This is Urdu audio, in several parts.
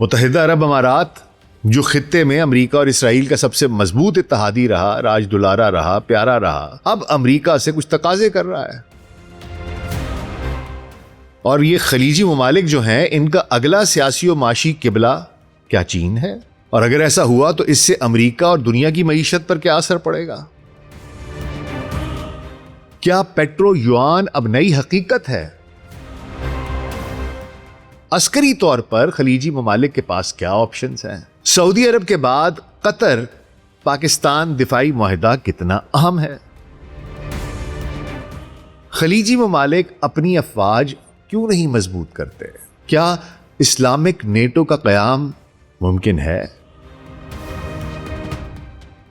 متحدہ عرب امارات جو خطے میں امریکہ اور اسرائیل کا سب سے مضبوط اتحادی رہا، راج دلارا رہا، پیارا رہا، اب امریکہ سے کچھ تقاضے کر رہا ہے. اور یہ خلیجی ممالک جو ہیں ان کا اگلا سیاسی و معاشی قبلہ کیا چین ہے؟ اور اگر ایسا ہوا تو اس سے امریکہ اور دنیا کی معیشت پر کیا اثر پڑے گا؟ کیا پیٹرو یوان اب نئی حقیقت ہے؟ عسکری طور پر خلیجی ممالک کے پاس کیا آپشنز ہیں؟ سعودی عرب کے بعد قطر پاکستان دفاعی معاہدہ کتنا اہم ہے؟ خلیجی ممالک اپنی افواج کیوں نہیں مضبوط کرتے؟ کیا اسلامک نیٹو کا قیام ممکن ہے؟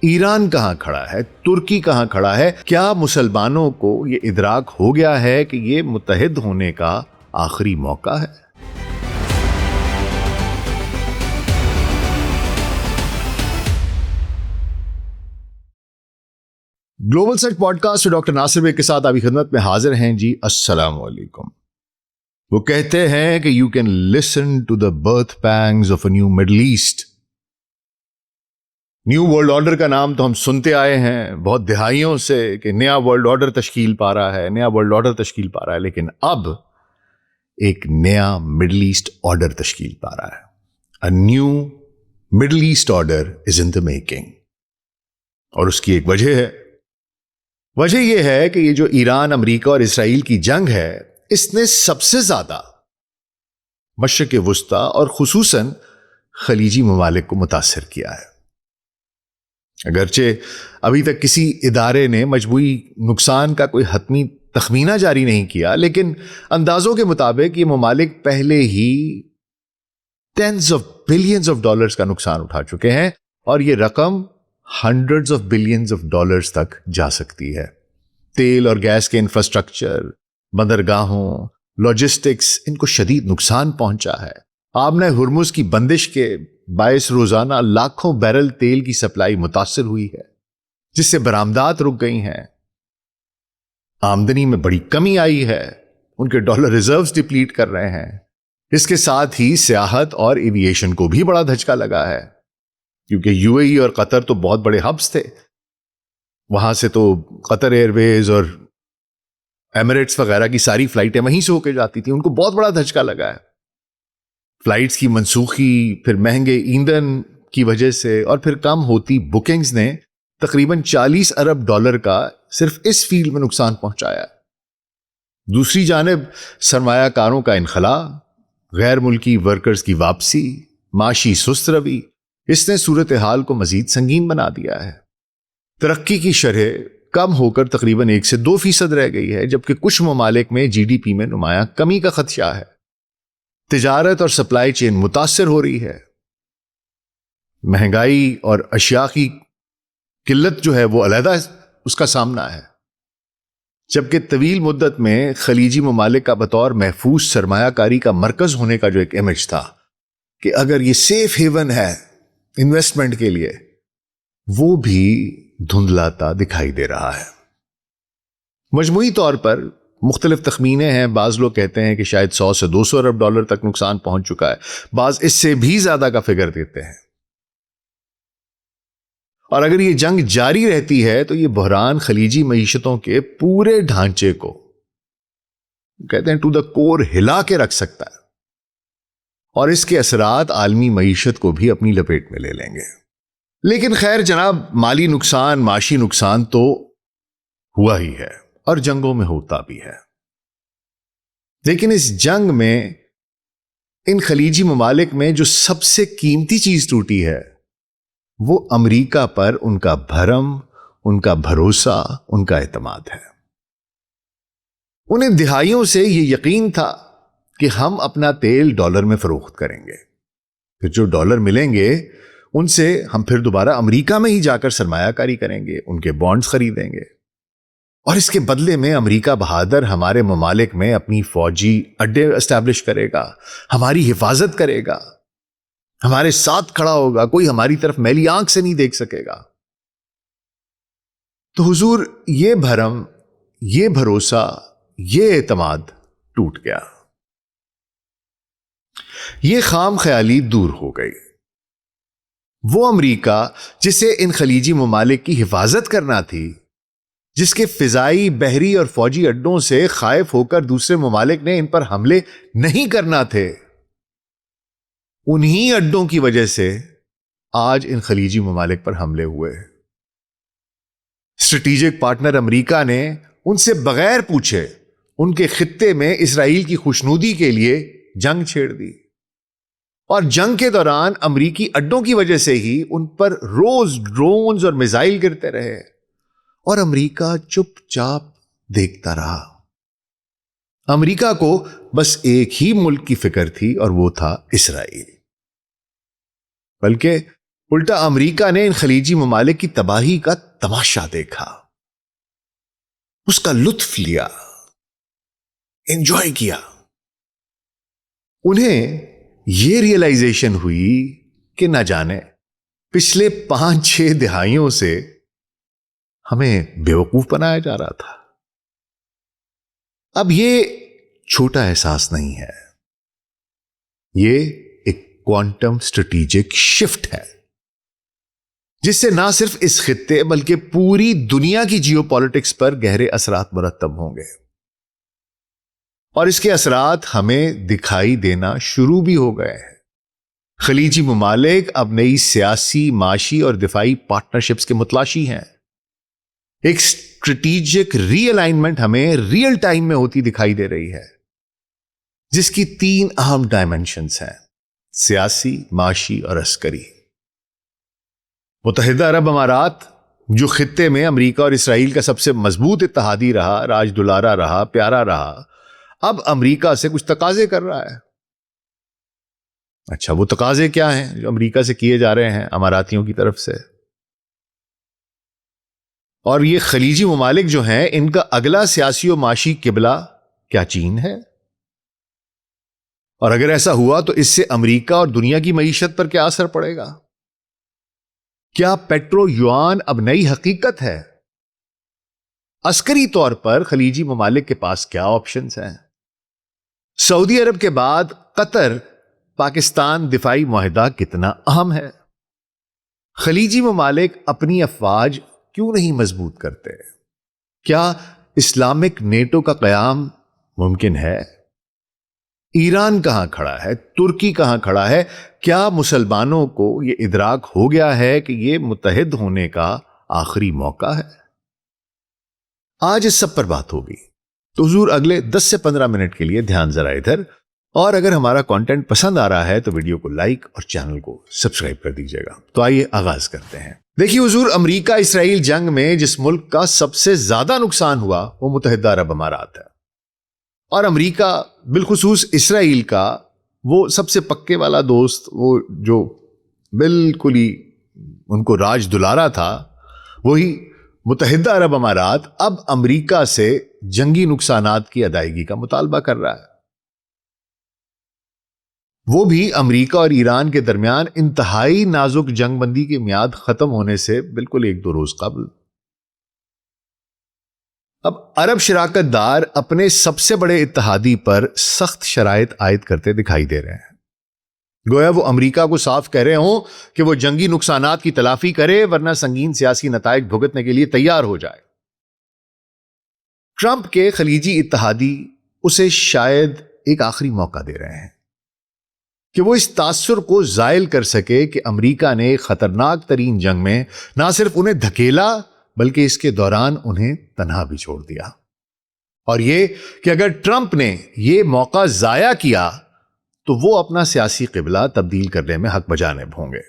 ایران کہاں کھڑا ہے؟ ترکی کہاں کھڑا ہے؟ کیا مسلمانوں کو یہ ادراک ہو گیا ہے کہ یہ متحد ہونے کا آخری موقع ہے؟ Global search podcast doctor Nasir بھائی کے ساتھ آپ کی خدمت میں حاضر ہیں. جی السلام علیکم. وہ کہتے ہیں کہ you can listen to the birth pangs of a new Middle East. New world order کا نام تو ہم سنتے آئے ہیں بہت دہائیوں سے کہ نیا ورلڈ آرڈر تشکیل پا رہا ہے، نیا ورلڈ آرڈر تشکیل پا رہا ہے، لیکن اب ایک نیا مڈل ایسٹ آرڈر تشکیل پا رہا ہے. A new Middle East order is in the making. اور اس کی ایک وجہ ہے. وجہ یہ ہے کہ یہ جو ایران، امریکہ اور اسرائیل کی جنگ ہے اس نے سب سے زیادہ مشرق وسطی اور خصوصاً خلیجی ممالک کو متاثر کیا ہے. اگرچہ ابھی تک کسی ادارے نے مجموعی نقصان کا کوئی حتمی تخمینہ جاری نہیں کیا، لیکن اندازوں کے مطابق یہ ممالک پہلے ہی tens of billions of dollars کا نقصان اٹھا چکے ہیں اور یہ رقم hundreds of billions of dollars تک جا سکتی ہے. تیل اور گیس کے انفراسٹرکچر، بندرگاہوں، لاجسٹکس، ان کو شدید نقصان پہنچا ہے. آبنہ ہرمز کی بندش کے باعث روزانہ لاکھوں بیرل تیل کی سپلائی متاثر ہوئی ہے، جس سے برآمدات رک گئی ہیں. آمدنی میں بڑی کمی آئی ہے، ان کے ڈالر ریزروز ڈپلیٹ کر رہے ہیں. اس کے ساتھ ہی سیاحت اور ایوییشن کو بھی بڑا دھچکا لگا ہے، کیونکہ یو اے ای اور قطر تو بہت بڑے ہبس تھے. وہاں سے تو قطر ایئر ویز اور ایمریٹس وغیرہ کی ساری فلائٹیں وہیں سے ہو کے جاتی تھیں. ان کو بہت بڑا دھچکا لگا ہے. فلائٹس کی منسوخی، پھر مہنگے ایندھن کی وجہ سے اور پھر کم ہوتی بکنگز نے تقریباً 40 ارب ڈالر کا صرف اس فیلڈ میں نقصان پہنچایا. دوسری جانب سرمایہ کاروں کا انخلاء، غیر ملکی ورکرز کی واپسی، معاشی سست روی، اس نے صورتحال کو مزید سنگین بنا دیا ہے. ترقی کی شرح کم ہو کر تقریباً 1 سے 2% رہ گئی ہے، جبکہ کچھ ممالک میں جی ڈی پی میں نمایاں کمی کا خدشہ ہے. تجارت اور سپلائی چین متاثر ہو رہی ہے. مہنگائی اور اشیاء کی قلت جو ہے وہ علیحدہ اس کا سامنا ہے. جبکہ طویل مدت میں خلیجی ممالک کا بطور محفوظ سرمایہ کاری کا مرکز ہونے کا جو ایک امیج تھا کہ اگر یہ سیف ہیون ہے انویسٹمنٹ کے لیے، وہ بھی دھندلاتا دکھائی دے رہا ہے. مجموعی طور پر مختلف تخمینے ہیں. بعض لوگ کہتے ہیں کہ شاید 100 سے 200 ارب ڈالر تک نقصان پہنچ چکا ہے، بعض اس سے بھی زیادہ کا فگر دیتے ہیں. اور اگر یہ جنگ جاری رہتی ہے تو یہ بحران خلیجی معیشتوں کے پورے ڈھانچے کو کہتے ہیں ٹو دا کور ہلا کے رکھ سکتا ہے، اور اس کے اثرات عالمی معیشت کو بھی اپنی لپیٹ میں لے لیں گے. لیکن خیر جناب، مالی نقصان، معاشی نقصان تو ہوا ہی ہے اور جنگوں میں ہوتا بھی ہے. لیکن اس جنگ میں ان خلیجی ممالک میں جو سب سے قیمتی چیز ٹوٹی ہے وہ امریکہ پر ان کا بھرم، ان کا بھروسہ، ان کا اعتماد ہے. انہیں دہائیوں سے یہ یقین تھا کہ ہم اپنا تیل ڈالر میں فروخت کریں گے، پھر جو ڈالر ملیں گے ان سے ہم پھر دوبارہ امریکہ میں ہی جا کر سرمایہ کاری کریں گے، ان کے بانڈز خریدیں گے، اور اس کے بدلے میں امریکہ بہادر ہمارے ممالک میں اپنی فوجی اڈے اسٹیبلش کرے گا، ہماری حفاظت کرے گا، ہمارے ساتھ کھڑا ہوگا، کوئی ہماری طرف میلی آنکھ سے نہیں دیکھ سکے گا. تو حضور یہ بھرم، یہ بھروسہ، یہ اعتماد ٹوٹ گیا. یہ خام خیالی دور ہو گئی. وہ امریکہ جسے ان خلیجی ممالک کی حفاظت کرنا تھی، جس کے فضائی، بحری اور فوجی اڈوں سے خائف ہو کر دوسرے ممالک نے ان پر حملے نہیں کرنا تھے، انہی اڈوں کی وجہ سے آج ان خلیجی ممالک پر حملے ہوئے. اسٹریٹجک پارٹنر امریکہ نے ان سے بغیر پوچھے ان کے خطے میں اسرائیل کی خوشنودی کے لیے جنگ چھیڑ دی، اور جنگ کے دوران امریکی اڈوں کی وجہ سے ہی ان پر روز ڈرونز اور میزائل گرتے رہے، اور امریکہ چپ چاپ دیکھتا رہا. امریکہ کو بس ایک ہی ملک کی فکر تھی، اور وہ تھا اسرائیل. بلکہ الٹا امریکہ نے ان خلیجی ممالک کی تباہی کا تماشا دیکھا، اس کا لطف لیا، انجوائے کیا. انہیں یہ ریئلائزیشن ہوئی کہ نہ جانے پچھلے 5-6 دہائیوں سے ہمیں بیوقوف بنایا جا رہا تھا. اب یہ چھوٹا احساس نہیں ہے، یہ ایک کوانٹم اسٹریٹجک شفٹ ہے جس سے نہ صرف اس خطے بلکہ پوری دنیا کی جیو پالیٹکس پر گہرے اثرات مرتب ہوں گے، اور اس کے اثرات ہمیں دکھائی دینا شروع بھی ہو گئے ہیں. خلیجی ممالک اب نئی سیاسی، معاشی اور دفاعی پارٹنرشپس کے متلاشی ہیں. ایک اسٹریٹجک ری الائنمنٹ ہمیں ریئل ٹائم میں ہوتی دکھائی دے رہی ہے، جس کی 3 اہم ڈائمنشنز ہیں: سیاسی، معاشی اور عسکری. متحدہ عرب امارات، جو خطے میں امریکہ اور اسرائیل کا سب سے مضبوط اتحادی رہا، راج دلارا رہا، پیارا رہا، اب امریکہ سے کچھ تقاضے کر رہا ہے. اچھا، وہ تقاضے کیا ہیں جو امریکہ سے کیے جا رہے ہیں اماراتیوں کی طرف سے؟ اور یہ خلیجی ممالک جو ہیں، ان کا اگلا سیاسی و معاشی قبلہ کیا چین ہے؟ اور اگر ایسا ہوا تو اس سے امریکہ اور دنیا کی معیشت پر کیا اثر پڑے گا؟ کیا پیٹرو یوان اب نئی حقیقت ہے؟ عسکری طور پر خلیجی ممالک کے پاس کیا آپشنز ہیں؟ سعودی عرب کے بعد قطر پاکستان دفاعی معاہدہ کتنا اہم ہے؟ خلیجی ممالک اپنی افواج کیوں نہیں مضبوط کرتے؟ کیا اسلامک نیٹو کا قیام ممکن ہے؟ ایران کہاں کھڑا ہے؟ ترکی کہاں کھڑا ہے؟ کیا مسلمانوں کو یہ ادراک ہو گیا ہے کہ یہ متحد ہونے کا آخری موقع ہے؟ آج اس سب پر بات ہوگی، تو حضور اگلے 10 سے 15 منٹ کے لیے دھیان ذرا ادھر. اور اگر ہمارا کانٹینٹ پسند آ رہا ہے تو ویڈیو کو لائک اور چینل کو سبسکرائب کر دیجیے گا. تو آئیے آغاز کرتے ہیں. دیکھیے حضور، امریکہ اسرائیل جنگ میں جس ملک کا سب سے زیادہ نقصان ہوا وہ متحدہ عرب امارات ہے، اور امریکہ بالخصوص اسرائیل کا وہ سب سے پکے والا دوست، وہ جو بالکل ہی ان کو راج دلارا تھا، وہی متحدہ عرب امارات اب امریکہ سے جنگی نقصانات کی ادائیگی کا مطالبہ کر رہا ہے. وہ بھی امریکہ اور ایران کے درمیان انتہائی نازک جنگ بندی کی میعاد ختم ہونے سے بالکل 1-2 روز قبل. اب عرب شراکت دار اپنے سب سے بڑے اتحادی پر سخت شرائط عائد کرتے دکھائی دے رہے ہیں، گویا وہ امریکہ کو صاف کہہ رہے ہوں کہ وہ جنگی نقصانات کی تلافی کرے، ورنہ سنگین سیاسی نتائج بھگتنے کے لیے تیار ہو جائے. ٹرمپ کے خلیجی اتحادی اسے شاید ایک آخری موقع دے رہے ہیں کہ وہ اس تاثر کو زائل کر سکے کہ امریکہ نے خطرناک ترین جنگ میں نہ صرف انہیں دھکیلا بلکہ اس کے دوران انہیں تنہا بھی چھوڑ دیا. اور یہ کہ اگر ٹرمپ نے یہ موقع ضائع کیا تو وہ اپنا سیاسی قبلہ تبدیل کرنے میں حق بجانب ہوں گے.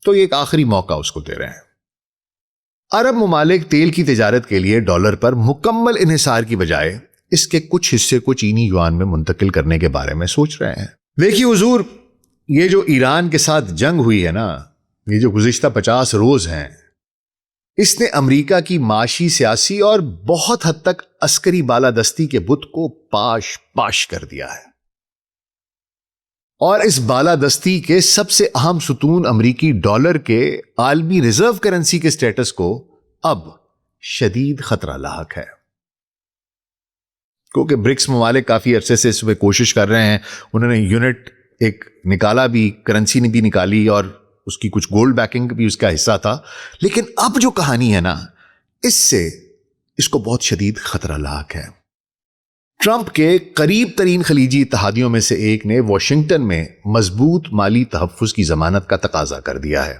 تو یہ ایک آخری موقع اس کو دے رہے ہیں. عرب ممالک تیل کی تجارت کے لیے ڈالر پر مکمل انحصار کی بجائے اس کے کچھ حصے کو چینی یوان میں منتقل کرنے کے بارے میں سوچ رہے ہیں. دیکھیے حضور، یہ جو ایران کے ساتھ جنگ ہوئی ہے نا، یہ جو گزشتہ 50 روز ہیں، اس نے امریکہ کی معاشی، سیاسی اور بہت حد تک عسکری بالادستی کے بت کو پاش پاش کر دیا ہے. اور اس بالادستی کے سب سے اہم ستون امریکی ڈالر کے عالمی ریزرو کرنسی کے سٹیٹس کو اب شدید خطرہ لاحق ہے. کیونکہ برکس ممالک کافی عرصے سے اس میں کوشش کر رہے ہیں. انہوں نے یونٹ ایک نکالا بھی, کرنسی نے بھی نکالی, اور اس کی کچھ گولڈ بیکنگ بھی اس کا حصہ تھا. لیکن اب جو کہانی ہے نا, اس کو بہت شدید خطرہ لاحق ہے. ٹرمپ کے قریب ترین خلیجی اتحادیوں میں سے ایک نے واشنگٹن میں مضبوط مالی تحفظ کی ضمانت کا تقاضا کر دیا ہے.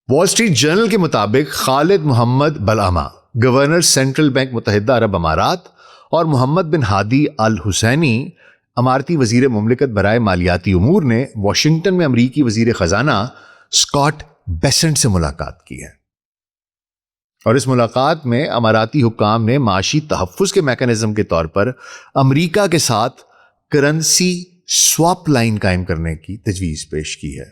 وال اسٹریٹ جرنل کے مطابق خالد محمد بلعمہ, گورنر سینٹرل بینک متحدہ عرب امارات, اور محمد بن ہادی الحسینی, امارتی وزیر مملکت برائے مالیاتی امور, نے واشنگٹن میں امریکی وزیر خزانہ اسکاٹ بیسنٹ سے ملاقات کی ہے. اور اس ملاقات میں اماراتی حکام نے معاشی تحفظ کے میکانزم کے طور پر امریکہ کے ساتھ کرنسی سواپ لائن قائم کرنے کی تجویز پیش کی ہے.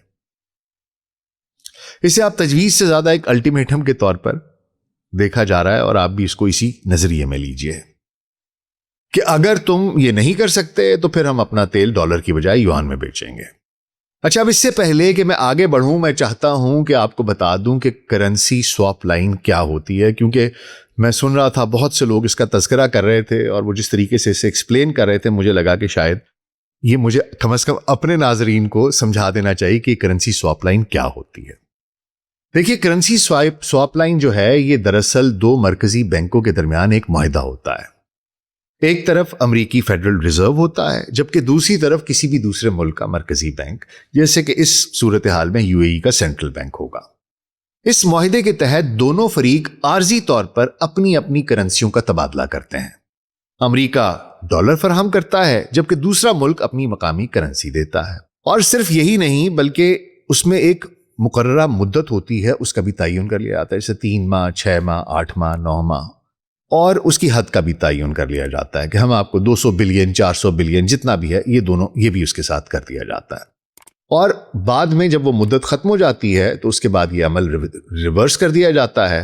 اسے آپ تجویز سے زیادہ ایک الٹیمیٹم کے طور پر دیکھا جا رہا ہے, اور آپ بھی اس کو اسی نظریے میں لیجئے کہ اگر تم یہ نہیں کر سکتے تو پھر ہم اپنا تیل ڈالر کی بجائے یوان میں بیچیں گے. اچھا, اب اس سے پہلے کہ میں آگے بڑھوں, میں چاہتا ہوں کہ آپ کو بتا دوں کہ کرنسی سواپ لائن کیا ہوتی ہے, کیونکہ میں سن رہا تھا بہت سے لوگ اس کا تذکرہ کر رہے تھے, اور وہ جس طریقے سے اسے ایکسپلین کر رہے تھے, مجھے لگا کہ شاید یہ مجھے کم از کم اپنے ناظرین کو سمجھا دینا چاہیے کہ کرنسی سواپ لائن کیا ہوتی ہے. دیکھیے, کرنسی سواپ لائن جو ہے یہ دراصل دو مرکزی بینکوں کے درمیان ایک معاہدہ ہوتا ہے. ایک طرف امریکی فیڈرل ریزرو ہوتا ہے, جبکہ دوسری طرف کسی بھی دوسرے ملک کا مرکزی بینک, جیسے کہ اس صورتحال میں یو اے ای کا سینٹرل بینک ہوگا. اس معاہدے کے تحت دونوں فریق عارضی طور پر اپنی اپنی کرنسیوں کا تبادلہ کرتے ہیں. امریکہ ڈالر فراہم کرتا ہے, جبکہ دوسرا ملک اپنی مقامی کرنسی دیتا ہے. اور صرف یہی نہیں, بلکہ اس میں ایک مقررہ مدت ہوتی ہے, اس کا بھی تعین کر لیا جاتا ہے, جیسے 3 ماہ, 6 ماہ, 8 ماہ, 9 ماہ, اور اس کی حد کا بھی تعین کر لیا جاتا ہے کہ ہم آپ کو 200 بلین, 400 بلین, جتنا بھی ہے, یہ بھی اس کے ساتھ کر دیا جاتا ہے. اور بعد میں جب وہ مدت ختم ہو جاتی ہے تو اس کے بعد یہ عمل ریورس کر دیا جاتا ہے,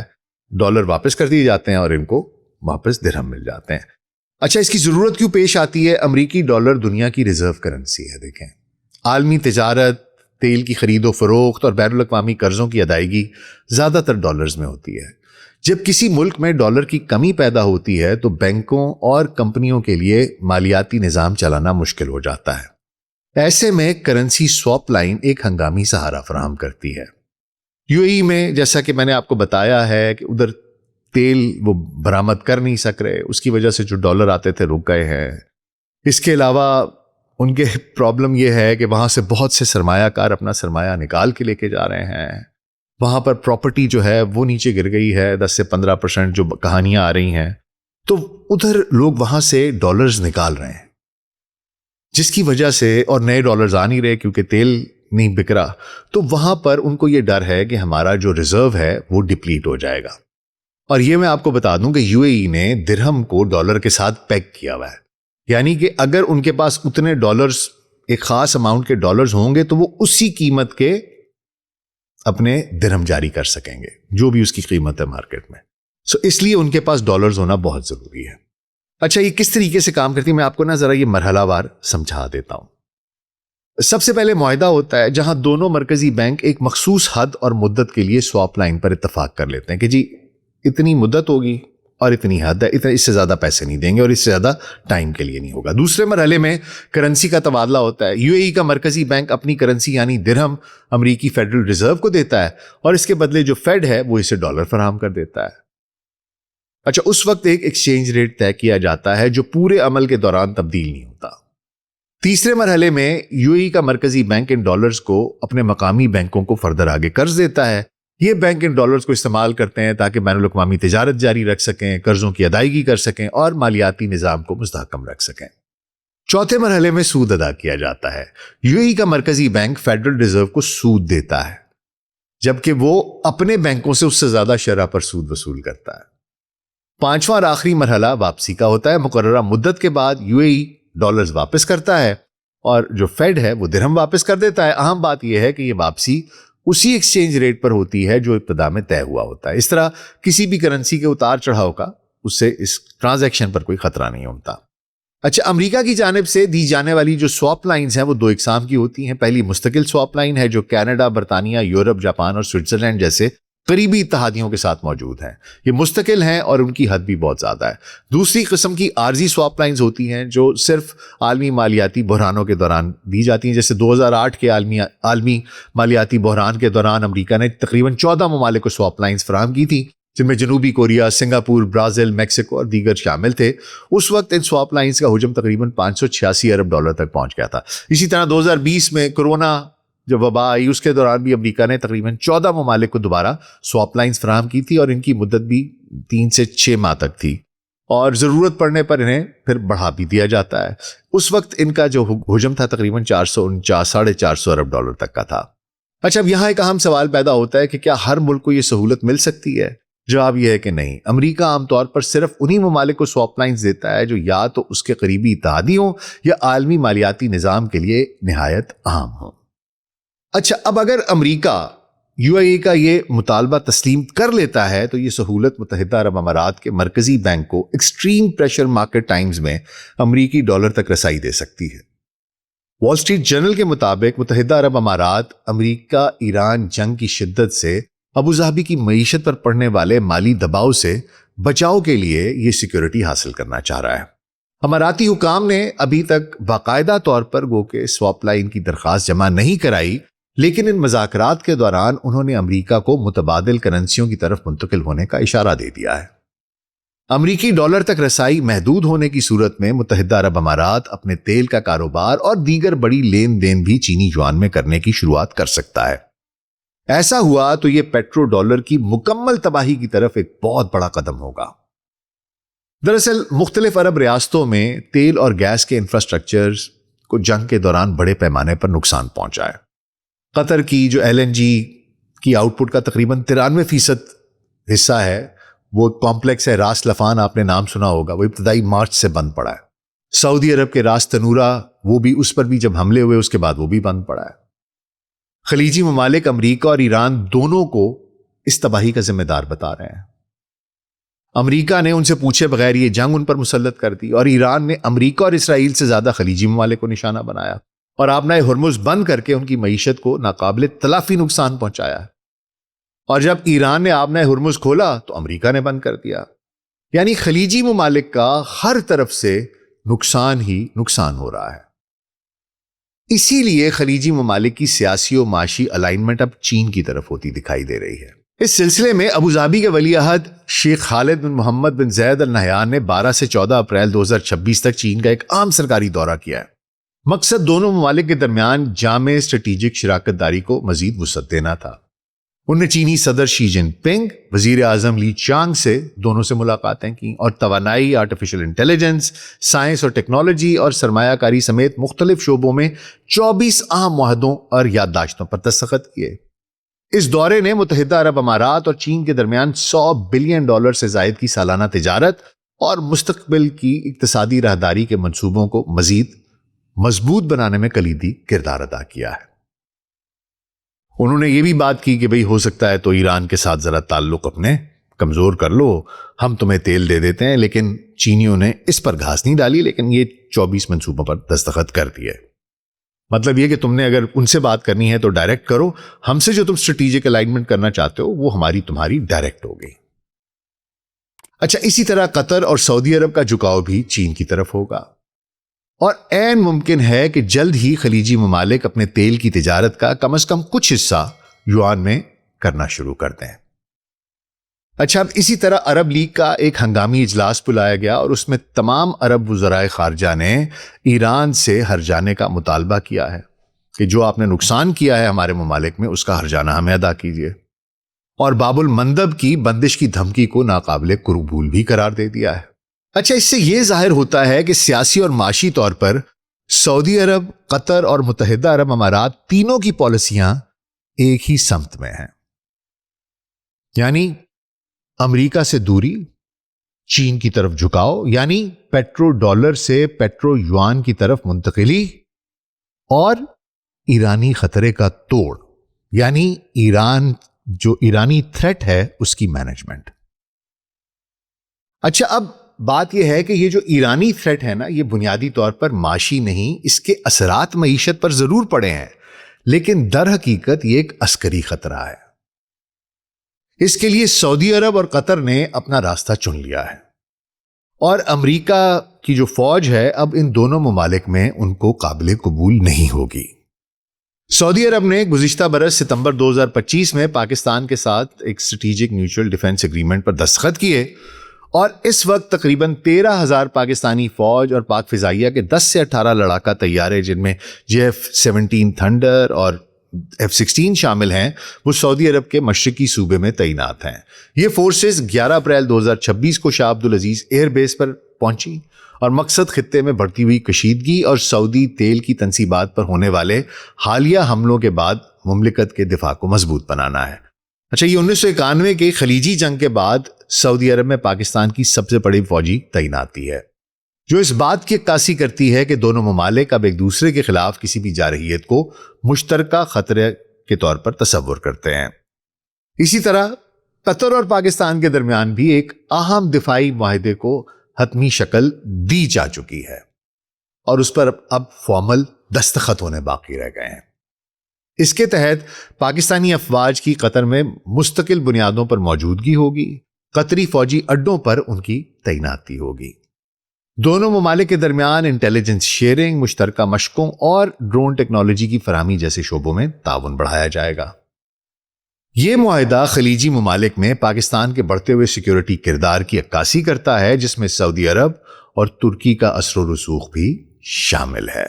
ڈالر واپس کر دیے جاتے ہیں اور ان کو واپس درہم مل جاتے ہیں. اچھا, اس کی ضرورت کیوں پیش آتی ہے؟ امریکی ڈالر دنیا کی ریزرو کرنسی ہے. دیکھیں, عالمی تجارت, تیل کی خرید و فروخت اور بین الاقوامی قرضوں کی ادائیگی زیادہ تر ڈالرز میں ہوتی ہے. جب کسی ملک میں ڈالر کی کمی پیدا ہوتی ہے تو بینکوں اور کمپنیوں کے لیے مالیاتی نظام چلانا مشکل ہو جاتا ہے. ایسے میں کرنسی سواپ لائن ایک ہنگامی سہارا فراہم کرتی ہے. یو اے ای میں جیسا کہ میں نے آپ کو بتایا ہے کہ ادھر تیل وہ برآمد کر نہیں سک رہے, اس کی وجہ سے جو ڈالر آتے تھے رک گئے ہیں. اس کے علاوہ ان کے پرابلم یہ ہے کہ وہاں سے بہت سے سرمایہ کار اپنا سرمایہ نکال کے لے کے جا رہے ہیں. وہاں پر پراپرٹی جو ہے وہ نیچے گر گئی ہے, 10 سے 15% جو کہانیاں آ رہی ہیں, تو ادھر لوگ وہاں سے ڈالرز نکال رہے ہیں, جس کی وجہ سے, اور نئے ڈالرز آ نہیں رہے کیونکہ تیل نہیں بک رہا, تو وہاں پر ان کو یہ ڈر ہے کہ ہمارا جو ریزرو ہے وہ ڈپلیٹ ہو جائے گا. اور یہ میں آپ کو بتا دوں کہ یو اے ای نے درہم کو ڈالر کے ساتھ پیگ کیا ہوا ہے, یعنی کہ اگر ان کے پاس اتنے ڈالرز, ایک خاص اماؤنٹ کے ڈالرز ہوں گے تو وہ اسی قیمت کے اپنے درہم جاری کر سکیں گے, جو بھی اس کی قیمت ہے مارکیٹ میں. اس لیے ان کے پاس ڈالرز ہونا بہت ضروری ہے. اچھا, یہ کس طریقے سے کام کرتی ہے میں آپ کو ذرا یہ مرحلہ وار سمجھا دیتا ہوں. سب سے پہلے معاہدہ ہوتا ہے جہاں دونوں مرکزی بینک ایک مخصوص حد اور مدت کے لیے سواپ لائن پر اتفاق کر لیتے ہیں کہ جی اتنی مدت ہوگی اور اتنی حد ہے, اس سے زیادہ پیسے نہیں دیں گے اور اس سے زیادہ ٹائم کے لیے نہیں ہوگا. دوسرے مرحلے میں کرنسی کا تبادلہ ہوتا ہے. یو اے ای کا مرکزی بینک اپنی کرنسی یعنی درہم امریکی فیڈرل ریزرو کو دیتا ہے, اور اس کے بدلے جو فیڈ ہے وہ اسے ڈالر فراہم کر دیتا ہے. اچھا, اس وقت ایک ایکسچینج ریٹ طے کیا جاتا ہے جو پورے عمل کے دوران تبدیل نہیں ہوتا. تیسرے مرحلے میں یو اے ای کا مرکزی بینک ان ڈالرز کو اپنے مقامی بینکوں کو فردر آگے قرض دیتا ہے. یہ بینک ان ڈالرز کو استعمال کرتے ہیں تاکہ بین الاقوامی تجارت جاری رکھ سکیں, قرضوں کی ادائیگی کر سکیں اور مالیاتی نظام کو مستحکم رکھ سکیں. چوتھے مرحلے میں سود ادا کیا جاتا ہے. یو اے ای کا مرکزی بینک فیڈرل ریزرو کو سود دیتا ہے, جبکہ وہ اپنے بینکوں سے اس سے زیادہ شرح پر سود وصول کرتا ہے. پانچواں اور آخری مرحلہ واپسی کا ہوتا ہے. مقررہ مدت کے بعد یو اے ای ڈالرز واپس کرتا ہے اور جو فیڈ ہے وہ درہم واپس کر دیتا ہے. اہم بات یہ ہے کہ یہ واپسی اسی ایکسچینج ریٹ پر ہوتی ہے جو ابتدا میں طے ہوا ہوتا ہے. اس طرح کسی بھی کرنسی کے اتار چڑھاؤ کا اس سے اس ٹرانزیکشن پر کوئی خطرہ نہیں ہوتا. اچھا, امریکہ کی جانب سے دی جانے والی جو سواپ لائنز ہیں وہ دو اقسام کی ہوتی ہیں. پہلی مستقل سواپ لائن ہے جو کینیڈا, برطانیہ, یورپ, جاپان اور سوئٹزرلینڈ جیسے قریبی اتحادیوں کے ساتھ موجود ہیں. یہ مستقل ہیں اور ان کی حد بھی بہت زیادہ ہے. دوسری قسم کی عارضی سواپ لائنز ہوتی ہیں جو صرف عالمی مالیاتی بحرانوں کے دوران دی جاتی ہیں. جیسے 2008 کے عالمی مالیاتی بحران کے دوران امریکہ نے تقریباً 14 ممالک کو سواپ لائنز فراہم کی تھی، جن میں جنوبی کوریا، سنگاپور، برازیل، میکسیکو اور دیگر شامل تھے. اس وقت ان سواپ لائنز کا حجم تقریباً $586 ارب تک پہنچ گیا تھا. اسی طرح 2020 میں کورونا جب وبا آئی، اس کے دوران بھی امریکہ نے تقریباً 14 ممالک کو دوبارہ سواپ لائنز فراہم کی تھی، اور ان کی مدت بھی 3 سے 6 ماہ تک تھی، اور ضرورت پڑنے پر انہیں پھر بڑھا بھی دیا جاتا ہے. اس وقت ان کا جو حجم تھا تقریباً 449 ارب تک کا تھا. اچھا، اب یہاں ایک اہم سوال پیدا ہوتا ہے کہ کیا ہر ملک کو یہ سہولت مل سکتی ہے؟ جواب یہ ہے کہ نہیں. امریکہ عام طور پر صرف انہی ممالک کو سواپ لائنز دیتا ہے جو یا تو اس کے قریبی اتحادیوں یا عالمی مالیاتی نظام کے لیے نہایت اہم ہوں. اچھا، اب اگر امریکہ UAE کا یہ مطالبہ تسلیم کر لیتا ہے تو یہ سہولت متحدہ عرب امارات کے مرکزی بینک کو ایکسٹریم پریشر مارکیٹ ٹائمز میں امریکی ڈالر تک رسائی دے سکتی ہے. وال سٹریٹ جرنل کے مطابق متحدہ عرب امارات امریکہ ایران جنگ کی شدت سے ابوظہبی کی معیشت پر پڑنے والے مالی دباؤ سے بچاؤ کے لیے یہ سیکیورٹی حاصل کرنا چاہ رہا ہے. اماراتی حکام نے ابھی تک باقاعدہ طور پر گو کہ سواپ لائن کی درخواست جمع نہیں کرائی، لیکن ان مذاکرات کے دوران انہوں نے امریکہ کو متبادل کرنسیوں کی طرف منتقل ہونے کا اشارہ دے دیا ہے. امریکی ڈالر تک رسائی محدود ہونے کی صورت میں متحدہ عرب امارات اپنے تیل کا کاروبار اور دیگر بڑی لین دین بھی چینی یوان میں کرنے کی شروعات کر سکتا ہے. ایسا ہوا تو یہ پیٹرو ڈالر کی مکمل تباہی کی طرف ایک بہت بڑا قدم ہوگا. دراصل مختلف عرب ریاستوں میں تیل اور گیس کے انفراسٹرکچر کو جنگ کے دوران بڑے پیمانے پر نقصان پہنچا ہے. قطر کی جو LNG کی آؤٹ پٹ کا تقریباً 93% حصہ ہے، وہ کمپلیکس ہے راس لفان، آپ نے نام سنا ہوگا، وہ ابتدائی مارچ سے بند پڑا ہے. سعودی عرب کے راس تنورہ، وہ بھی اس پر بھی جب حملے ہوئے اس کے بعد وہ بھی بند پڑا ہے. خلیجی ممالک امریکہ اور ایران دونوں کو اس تباہی کا ذمہ دار بتا رہے ہیں. امریکہ نے ان سے پوچھے بغیر یہ جنگ ان پر مسلط کر دی، اور ایران نے امریکہ اور اسرائیل سے زیادہ خلیجی ممالک کو نشانہ بنایا اور آبنائے ہرمز بند کر کے ان کی معیشت کو ناقابل تلافی نقصان پہنچایا ہے. اور جب ایران نے آبنائے ہرمز کھولا تو امریکہ نے بند کر دیا. یعنی خلیجی ممالک کا ہر طرف سے نقصان ہی نقصان ہو رہا ہے. اسی لیے خلیجی ممالک کی سیاسی و معاشی الائنمنٹ اب چین کی طرف ہوتی دکھائی دے رہی ہے. اس سلسلے میں ابوظہبی کے ولی عہد شیخ خالد بن محمد بن زید ال نہیان نے 12 سے 14 اپریل 2026 تک چین کا ایک عام سرکاری دورہ کیا ہے. مقصد دونوں ممالک کے درمیان جامع اسٹریٹجک شراکت داری کو مزید وسعت دینا تھا. انہوں نے چینی صدر شی جن پنگ، وزیر اعظم لی چانگ سے دونوں سے ملاقاتیں کی اور توانائی، آرٹیفیشل انٹیلیجنس، سائنس اور ٹیکنالوجی اور سرمایہ کاری سمیت مختلف شعبوں میں 24 اہم معاہدوں اور یادداشتوں پر دستخط کیے. اس دورے نے متحدہ عرب امارات اور چین کے درمیان $100 بلین سے زائد کی سالانہ تجارت اور مستقبل کی اقتصادی راہداری کے منصوبوں کو مزید مضبوط بنانے میں کلیدی کردار ادا کیا ہے. انہوں نے یہ بھی بات کی کہ بھئی ہو سکتا ہے تو ایران کے ساتھ ذرا تعلق اپنے کمزور کر لو، ہم تمہیں تیل دے دیتے ہیں. لیکن چینیوں نے اس پر گھاس نہیں ڈالی، لیکن یہ 24 منصوبوں پر دستخط کر دیے. مطلب یہ کہ تم نے اگر ان سے بات کرنی ہے تو ڈائریکٹ کرو، ہم سے جو تم اسٹریٹجک الائنمنٹ کرنا چاہتے ہو وہ ہماری تمہاری ڈائریکٹ ہوگی. اچھا، اسی طرح قطر اور سعودی عرب کا جھکاؤ بھی چین کی طرف ہوگا، اور عین ممکن ہے کہ جلد ہی خلیجی ممالک اپنے تیل کی تجارت کا کم از کم کچھ حصہ یوان میں کرنا شروع کر دیں. اچھا، اب اسی طرح عرب لیگ کا ایک ہنگامی اجلاس بلایا گیا اور اس میں تمام عرب وزرائے خارجہ نے ایران سے ہرجانے کا مطالبہ کیا ہے کہ جو آپ نے نقصان کیا ہے ہمارے ممالک میں اس کا ہرجانہ ہمیں ادا کیجیے، اور باب المندب کی بندش کی دھمکی کو ناقابل قبول بھی قرار دے دیا ہے. اچھا، اس سے یہ ظاہر ہوتا ہے کہ سیاسی اور معاشی طور پر سعودی عرب، قطر اور متحدہ عرب امارات تینوں کی پالیسیاں ایک ہی سمت میں ہیں. یعنی امریکہ سے دوری، چین کی طرف جھکاؤ، یعنی پیٹرو ڈالر سے پیٹرو یوان کی طرف منتقلی، اور ایرانی خطرے کا توڑ، یعنی ایران جو ایرانی تھریٹ ہے اس کی مینجمنٹ. اچھا، اب بات یہ ہے کہ یہ جو ایرانی تھریٹ ہے نا، یہ بنیادی طور پر معاشی نہیں، اس کے اثرات معیشت پر ضرور پڑے ہیں، لیکن در حقیقت یہ ایک عسکری خطرہ ہے. اس کے لیے سعودی عرب اور قطر نے اپنا راستہ چن لیا ہے، اور امریکہ کی جو فوج ہے اب ان دونوں ممالک میں ان کو قابل قبول نہیں ہوگی۔ سعودی عرب نے گزشتہ برس ستمبر 2025 میں پاکستان کے ساتھ ایک اسٹریٹجک میوچل ڈیفنس ایگریمنٹ پر دستخط کیے، اور اس وقت تقریباً 13,000 پاکستانی فوج اور پاک فضائیہ کے 10 سے 18 لڑاکا طیارے، جن میں JF-17 تھنڈر اور F-16 شامل ہیں، وہ سعودی عرب کے مشرقی صوبے میں تعینات ہیں۔ یہ فورسز 11 اپریل 2026 کو شاہ عبدالعزیز ایئر بیس پر پہنچی، اور مقصد خطے میں بڑھتی ہوئی کشیدگی اور سعودی تیل کی تنصیبات پر ہونے والے حالیہ حملوں کے بعد مملکت کے دفاع کو مضبوط بنانا ہے۔ اچھا، یہ 1991 کے خلیجی جنگ کے بعد سعودی عرب میں پاکستان کی سب سے بڑی فوجی تعیناتی ہے، جو اس بات کی عکاسی کرتی ہے کہ دونوں ممالک اب ایک دوسرے کے خلاف کسی بھی جارحیت کو مشترکہ خطرے کے طور پر تصور کرتے ہیں۔ اسی طرح قطر اور پاکستان کے درمیان بھی ایک اہم دفاعی معاہدے کو حتمی شکل دی جا چکی ہے، اور اس پر اب فارمل دستخط ہونے باقی رہ گئے ہیں۔ اس کے تحت پاکستانی افواج کی قطر میں مستقل بنیادوں پر موجودگی ہوگی، قطری فوجی اڈوں پر ان کی تعیناتی ہوگی۔ دونوں ممالک کے درمیان انٹیلیجنس شیئرنگ، مشترکہ مشقوں اور ڈرون ٹیکنالوجی کی فراہمی جیسے شعبوں میں تعاون بڑھایا جائے گا۔ یہ معاہدہ خلیجی ممالک میں پاکستان کے بڑھتے ہوئے سیکیورٹی کردار کی عکاسی کرتا ہے، جس میں سعودی عرب اور ترکی کا اثر و رسوخ بھی شامل ہے۔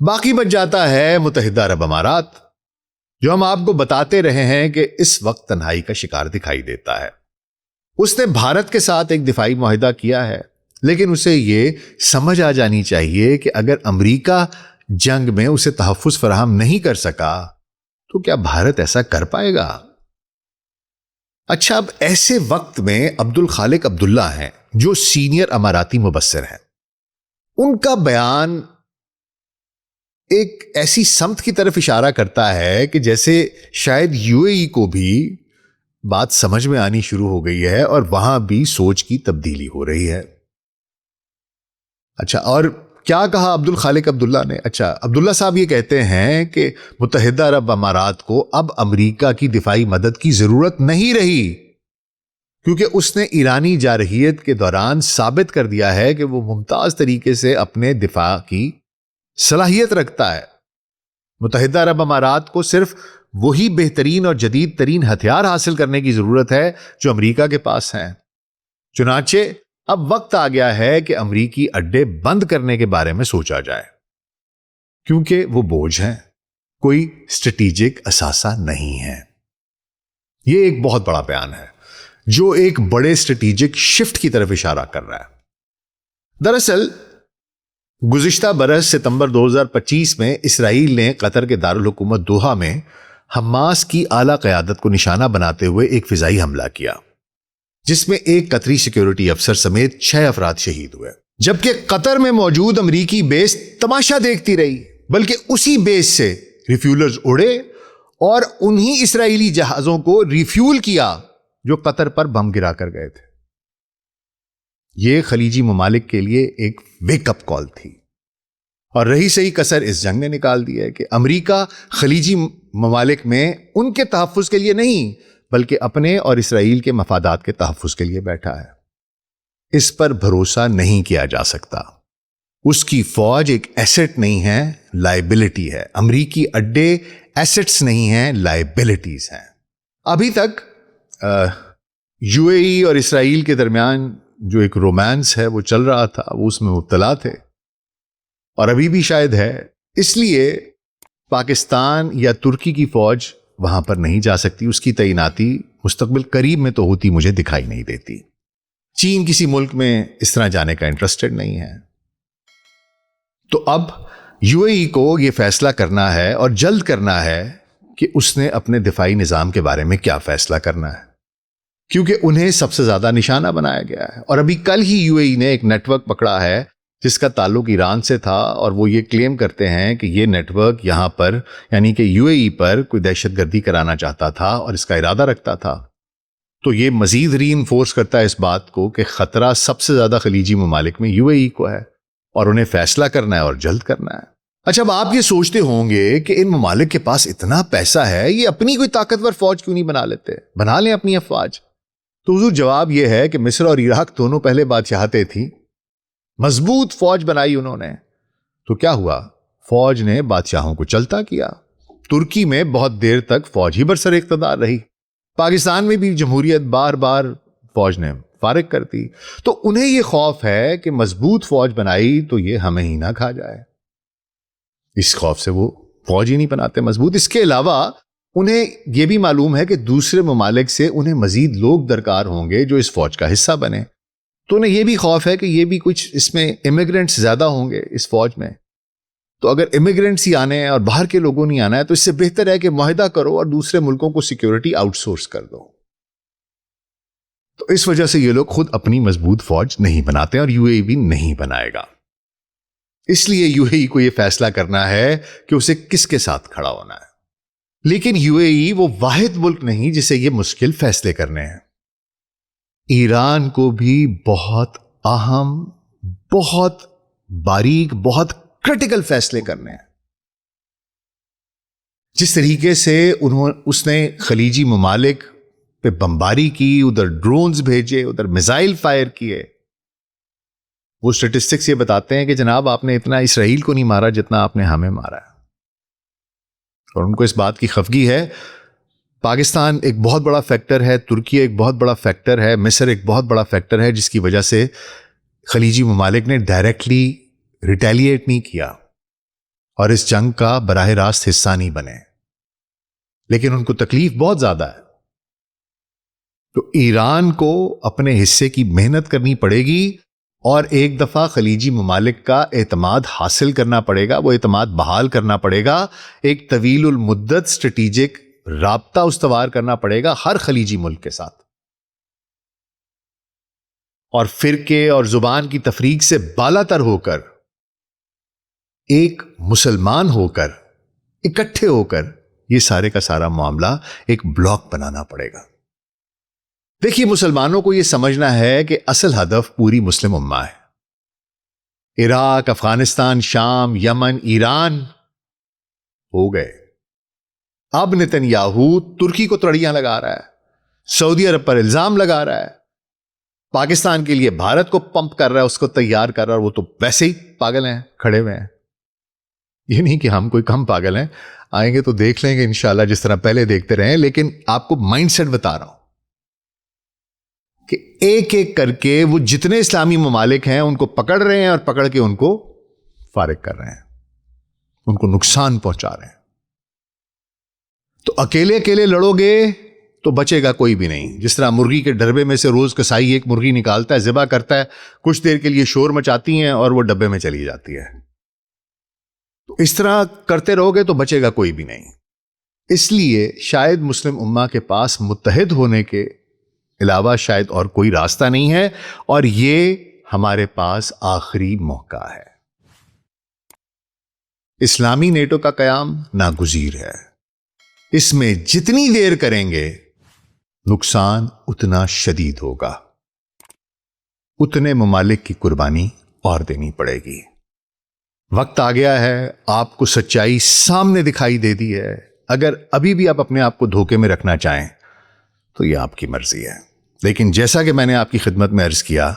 باقی بچ جاتا ہے متحدہ عرب امارات، جو ہم آپ کو بتاتے رہے ہیں کہ اس وقت تنہائی کا شکار دکھائی دیتا ہے۔ اس نے بھارت کے ساتھ ایک دفاعی معاہدہ کیا ہے، لیکن اسے یہ سمجھ آ جانی چاہیے کہ اگر امریکہ جنگ میں اسے تحفظ فراہم نہیں کر سکا تو کیا بھارت ایسا کر پائے گا؟ اچھا، اب ایسے وقت میں عبدالخالق عبداللہ ہیں، جو سینئر اماراتی مبصر ہیں۔ ان کا بیان ایک ایسی سمت کی طرف اشارہ کرتا ہے کہ جیسے شاید UAE کو بھی بات سمجھ میں آنی شروع ہو گئی ہے اور وہاں بھی سوچ کی تبدیلی ہو رہی ہے۔ اچھا، اور کیا کہا عبدالخالق عبداللہ نے؟ اچھا، عبداللہ صاحب یہ کہتے ہیں کہ متحدہ عرب امارات کو اب امریکہ کی دفاعی مدد کی ضرورت نہیں رہی، کیونکہ اس نے ایرانی جارحیت کے دوران ثابت کر دیا ہے کہ وہ ممتاز طریقے سے اپنے دفاع کی صلاحیت رکھتا ہے۔ متحدہ عرب امارات کو صرف وہی بہترین اور جدید ترین ہتھیار حاصل کرنے کی ضرورت ہے جو امریکہ کے پاس ہیں۔ چنانچہ اب وقت آ گیا ہے کہ امریکی اڈے بند کرنے کے بارے میں سوچا جائے، کیونکہ وہ بوجھ ہیں، کوئی اسٹریٹجک اثاثہ نہیں ہے۔ یہ ایک بہت بڑا بیان ہے جو ایک بڑے اسٹریٹجک شفٹ کی طرف اشارہ کر رہا ہے۔ دراصل گزشتہ برس ستمبر 2025 میں اسرائیل نے قطر کے دارالحکومت دوحہ میں حماس کی اعلیٰ قیادت کو نشانہ بناتے ہوئے ایک فضائی حملہ کیا، جس میں ایک قطری سیکیورٹی افسر سمیت 6 افراد شہید ہوئے، جبکہ قطر میں موجود امریکی بیس تماشا دیکھتی رہی، بلکہ اسی بیس سے ریفیولرز اڑے اور انہی اسرائیلی جہازوں کو ریفیول کیا جو قطر پر بم گرا کر گئے تھے۔ یہ خلیجی ممالک کے لیے ایک ویک اپ کال تھی، اور رہی صحیح کسر اس جنگ نے نکال دی ہے کہ امریکہ خلیجی ممالک میں ان کے تحفظ کے لیے نہیں بلکہ اپنے اور اسرائیل کے مفادات کے تحفظ کے لیے بیٹھا ہے۔ اس پر بھروسہ نہیں کیا جا سکتا۔ اس کی فوج ایک ایسٹ نہیں ہے، لائبلٹی ہے۔ امریکی اڈے ایسٹس نہیں ہیں، لائبلٹیز ہیں۔ ابھی تک UAE اور اسرائیل کے درمیان جو ایک رومانس ہے وہ چل رہا تھا، وہ اس میں مبتلا تھے اور ابھی بھی شاید ہے۔ اس لیے پاکستان یا ترکی کی فوج وہاں پر نہیں جا سکتی، اس کی تعیناتی مستقبل قریب میں تو ہوتی مجھے دکھائی نہیں دیتی۔ چین کسی ملک میں اس طرح جانے کا انٹرسٹڈ نہیں ہے۔ تو اب UAE کو یہ فیصلہ کرنا ہے اور جلد کرنا ہے کہ اس نے اپنے دفاعی نظام کے بارے میں کیا فیصلہ کرنا ہے، کیونکہ انہیں سب سے زیادہ نشانہ بنایا گیا ہے۔ اور ابھی کل ہی UAE نے ایک نیٹ ورک پکڑا ہے جس کا تعلق ایران سے تھا، اور وہ یہ کلیم کرتے ہیں کہ یہ نیٹ ورک یہاں پر یعنی کہ UAE پر کوئی دہشت گردی کرانا چاہتا تھا اور اس کا ارادہ رکھتا تھا۔ تو یہ مزید ری انفورس کرتا ہے اس بات کو کہ خطرہ سب سے زیادہ خلیجی ممالک میں UAE کو ہے، اور انہیں فیصلہ کرنا ہے اور جلد کرنا ہے۔ اچھا، اب آپ یہ سوچتے ہوں گے کہ ان ممالک کے پاس اتنا پیسہ ہے، یہ اپنی کوئی طاقتور فوج کیوں نہیں بنا لیتے؟ بنا لیں اپنی افواج۔ تو حضور جواب یہ ہے کہ مصر اور عراق دونوں پہلے بادشاہتیں تھیں، مضبوط فوج بنائی انہوں نے، تو کیا ہوا؟ فوج نے بادشاہوں کو چلتا کیا۔ ترکی میں بہت دیر تک فوج ہی برسر اقتدار رہی، پاکستان میں بھی جمہوریت بار بار فوج نے فارغ کر دی۔ تو انہیں یہ خوف ہے کہ مضبوط فوج بنائی تو یہ ہمیں ہی نہ کھا جائے، اس خوف سے وہ فوج ہی نہیں بناتے مضبوط۔ اس کے علاوہ انہیں یہ بھی معلوم ہے کہ دوسرے ممالک سے انہیں مزید لوگ درکار ہوں گے جو اس فوج کا حصہ بنے، تو انہیں یہ بھی خوف ہے کہ یہ بھی کچھ اس میں امیگرنٹس زیادہ ہوں گے اس فوج میں، تو اگر امیگرنٹس ہی آنے ہیں اور باہر کے لوگوں نہیں آنا ہے تو اس سے بہتر ہے کہ معاہدہ کرو اور دوسرے ملکوں کو سیکیورٹی آؤٹ سورس کر دو۔ تو اس وجہ سے یہ لوگ خود اپنی مضبوط فوج نہیں بناتے اور یو اے ای بھی نہیں بنائے گا۔ اس لیے یو اے ای کو یہ فیصلہ کرنا ہے کہ اسے کس کے ساتھ کھڑا ہونا ہے۔ لیکن یو اے ای وہ واحد ملک نہیں جسے یہ مشکل فیصلے کرنے ہیں۔ ایران کو بھی بہت اہم، بہت باریک، بہت کرٹیکل فیصلے کرنے ہیں۔ جس طریقے سے اس نے خلیجی ممالک پہ بمباری کی، ادھر ڈرونز بھیجے، ادھر میزائل فائر کیے، وہ سٹیٹسٹکس یہ بتاتے ہیں کہ جناب آپ نے اتنا اسرائیل کو نہیں مارا جتنا آپ نے ہمیں مارا ہے، اور ان کو اس بات کی خفگی ہے۔ پاکستان ایک بہت بڑا فیکٹر ہے، ترکی ایک بہت بڑا فیکٹر ہے، مصر ایک بہت بڑا فیکٹر ہے، جس کی وجہ سے خلیجی ممالک نے ڈائریکٹلی ریٹیلیٹ نہیں کیا اور اس جنگ کا براہ راست حصہ نہیں بنے، لیکن ان کو تکلیف بہت زیادہ ہے۔ تو ایران کو اپنے حصے کی محنت کرنی پڑے گی اور ایک دفعہ خلیجی ممالک کا اعتماد حاصل کرنا پڑے گا، وہ اعتماد بحال کرنا پڑے گا، ایک طویل المدت اسٹریٹجک رابطہ استوار کرنا پڑے گا ہر خلیجی ملک کے ساتھ، اور فرقے اور زبان کی تفریق سے بالا تر ہو کر ایک مسلمان ہو کر اکٹھے ہو کر یہ سارے کا سارا معاملہ ایک بلاک بنانا پڑے گا۔ دیکھیے، مسلمانوں کو یہ سمجھنا ہے کہ اصل ہدف پوری مسلم امہ ہے۔ عراق، افغانستان، شام، یمن، ایران ہو گئے، اب نتنیاہو ترکی کو تڑیاں لگا رہا ہے، سعودی عرب پر الزام لگا رہا ہے، پاکستان کے لیے بھارت کو پمپ کر رہا ہے، اس کو تیار کر رہا ہے، وہ تو ویسے ہی پاگل ہیں، کھڑے ہوئے ہیں۔ یہ نہیں کہ ہم کوئی کم پاگل ہیں، آئیں گے تو دیکھ لیں گے انشاءاللہ جس طرح پہلے دیکھتے رہے ہیں، لیکن آپ کو مائنڈ سیٹ بتا رہا ہوں کہ ایک ایک کر کے وہ جتنے اسلامی ممالک ہیں ان کو پکڑ رہے ہیں اور پکڑ کے ان کو فارغ کر رہے ہیں، ان کو نقصان پہنچا رہے ہیں۔ تو اکیلے اکیلے لڑو گے تو بچے گا کوئی بھی نہیں۔ جس طرح مرغی کے ڈربے میں سے روز کسائی ایک مرغی نکالتا ہے، ذبح کرتا ہے، کچھ دیر کے لیے شور مچاتی ہیں اور وہ ڈبے میں چلی جاتی ہے، تو اس طرح کرتے رہو گے تو بچے گا کوئی بھی نہیں۔ اس لیے شاید مسلم امہ کے پاس متحد ہونے کے علاوہ شاید اور کوئی راستہ نہیں ہے، اور یہ ہمارے پاس آخری موقع ہے۔ اسلامی نیٹو کا قیام ناگزیر ہے، اس میں جتنی دیر کریں گے نقصان اتنا شدید ہوگا، اتنے ممالک کی قربانی اور دینی پڑے گی۔ وقت آ گیا ہے، آپ کو سچائی سامنے دکھائی دے دی ہے، اگر ابھی بھی آپ اپنے آپ کو دھوکے میں رکھنا چاہیں تو یہ آپ کی مرضی ہے، لیکن جیسا کہ میں نے آپ کی خدمت میں عرض کیا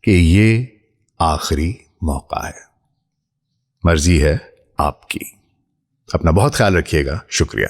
کہ یہ آخری موقع ہے، مرضی ہے آپ کی۔ اپنا بہت خیال رکھیے گا، شکریہ۔